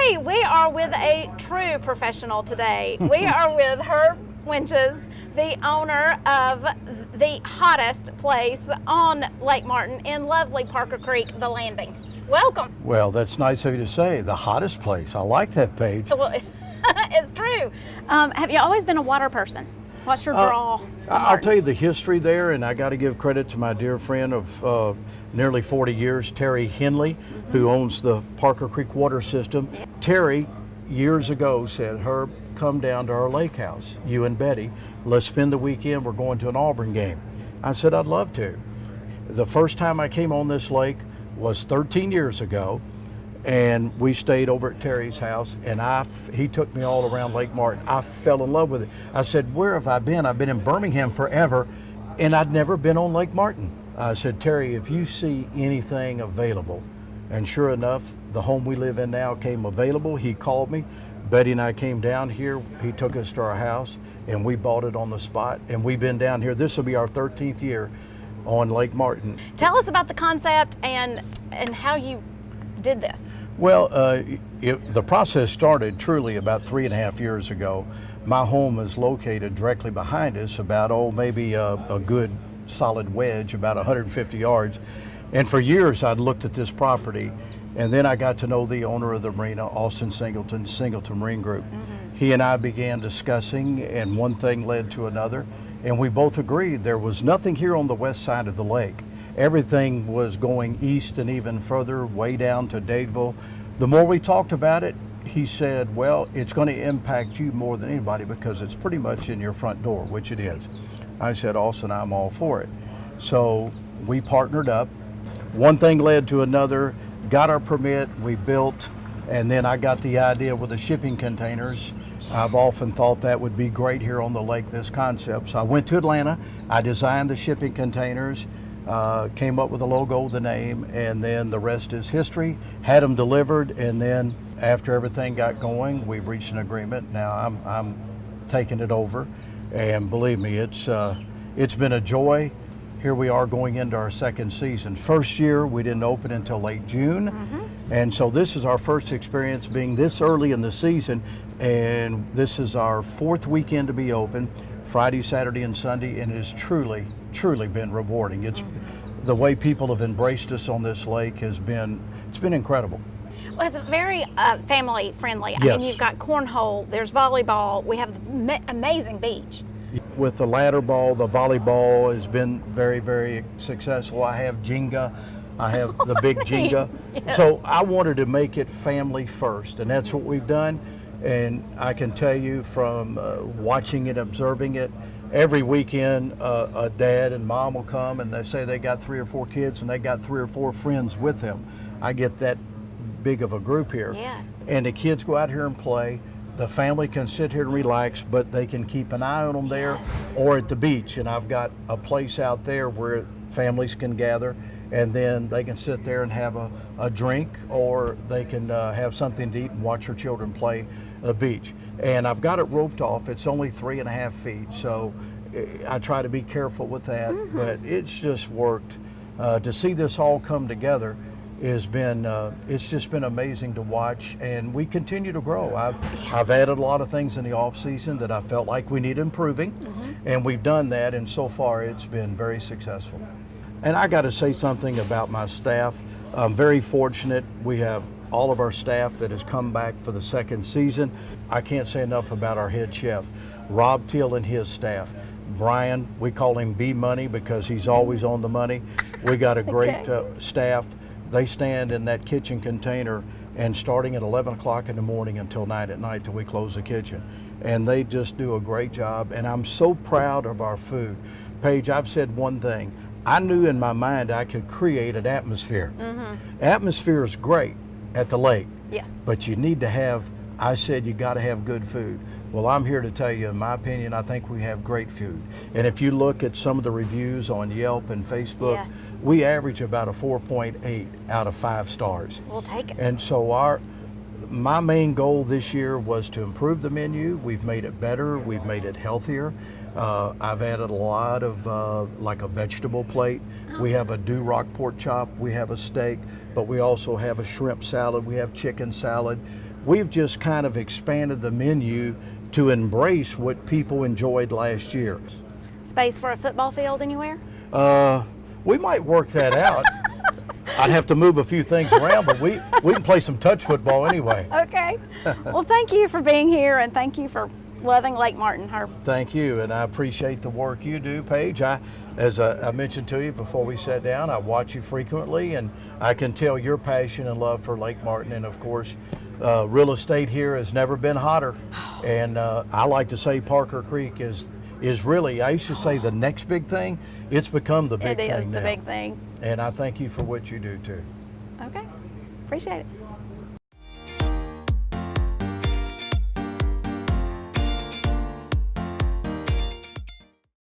Okay, we are with a true professional today. We are with Herb Winches, the owner of the hottest place on Lake Martin in lovely Parker Creek, The Landing. Welcome. Well, that's nice of you to say. The hottest place. I like that, Paige. Well, it's true. Have you always been a water person? What's your draw? I'll tell you the history there, and I got to give credit to my dear friend of nearly 40 years, Terry Henley, who owns the Parker Creek water system. Yeah. Terry, years ago, said, Herb, come down to our lake house, you and Betty. Let's spend the weekend. We're going to an Auburn game. I said, I'd love to. The first time I came on this lake was 13 years ago, and we stayed over at Terry's house, and he took me all around Lake Martin. I fell in love with it. I said, where have I been? I've been in Birmingham forever, and I'd never been on Lake Martin. I said, Terry, if you see anything available, and sure enough, the home we live in now came available. He called me. Betty and I came down here. He took us to our house, and we bought it on the spot, and we've been down here. This will be our 13th year on Lake Martin. Tell us about the concept and how you did this. Well, the process started truly about 3.5 years ago. My home is located directly behind us, about, maybe a good solid wedge, about 150 yards. And for years I'd looked at this property, and then I got to know the owner of the marina, Austin Singleton Marine Group. He and I began discussing, and one thing led to another, and we both agreed there was nothing here on the west side of the lake. Everything was going east and even further, way down to Dadeville. The more we talked about it, he said, well, it's going to impact you more than anybody because it's pretty much in your front door, which it is. I said, Austin, I'm all for it. So we partnered up. One thing led to another, got our permit, we built, and then I got the idea with the shipping containers. I've often thought that would be great here on the lake, this concept. So I went to Atlanta, I designed the shipping containers, came up with the logo, the name, and then the rest is history. Had them delivered, and then after everything got going, we've reached an agreement. Now I'm taking it over, and believe me, it's been a joy. Here we are going into our second season. First year we didn't open until late June, and so this is our first experience being this early in the season, and this is our fourth weekend to be open, Friday, Saturday, and Sunday, and it has truly been rewarding. It's the way people have embraced us on this lake it's been incredible. Well, it's very family friendly. I Yes. mean, you've got cornhole, there's volleyball, we have amazing beach. With the ladder ball, the volleyball has been very, very successful. I have Jenga, I have the big Jenga. Yes. So I wanted to make it family first, and that's what we've done. And I can tell you from watching it, observing it, every weekend a dad and mom will come and they say they got 3 or 4 kids and they got 3 or 4 friends with them. I get that big of a group here. Yes. And the kids go out here and play. The family can sit here and relax, but they can keep an eye on them there or at the beach. And I've got a place out there where families can gather, and then they can sit there and have a drink, or they can have something to eat and watch their children play the beach. And I've got it roped off. It's only 3.5 feet, so I try to be careful with that, but it's just worked. To see this all come together has been, it's just been amazing to watch, and we continue to grow. I've added a lot of things in the off season that I felt like we need improving, and we've done that, and so far it's been very successful. And I got to say something about my staff. I'm very fortunate. We have all of our staff that has come back for the second season. I can't say enough about our head chef, Rob Till, and his staff. Brian, we call him B-Money because he's always on the money. We got a great staff. They stand in that kitchen container, and starting at 11 o'clock in the morning until 9 at night till we close the kitchen. And they just do a great job, and I'm so proud of our food. Paige, I've said one thing. I knew in my mind I could create an atmosphere. Atmosphere is great at the lake, Yes. but you need to have, I said you got to have good food. Well, I'm here to tell you, in my opinion, I think we have great food. And if you look at some of the reviews on Yelp and Facebook, Yes. we average about a 4.8 out of 5 stars. We'll take it. And so my main goal this year was to improve the menu. We've made it better. We've made it healthier. I've added a lot of like a vegetable plate. We have a Duroc pork chop. We have a steak, but we also have a shrimp salad. We have chicken salad. we've just kind of expanded the menu to embrace what people enjoyed last year. Space for a football field anywhere? We might work that out. I'd have to move a few things around, but we can play some touch football anyway. Okay. Well, thank you for being here, and thank you for loving Lake Martin, Herb. Thank you, and I appreciate the work you do, Paige. As I mentioned to you before we sat down, I watch you frequently, and I can tell your passion and love for Lake Martin. And of course, real estate here has never been hotter. And I like to say Parker Creek is really, I used to say the next big thing. It's become the big thing now. It is the big thing. And I thank you for what you do too. Okay. Appreciate it.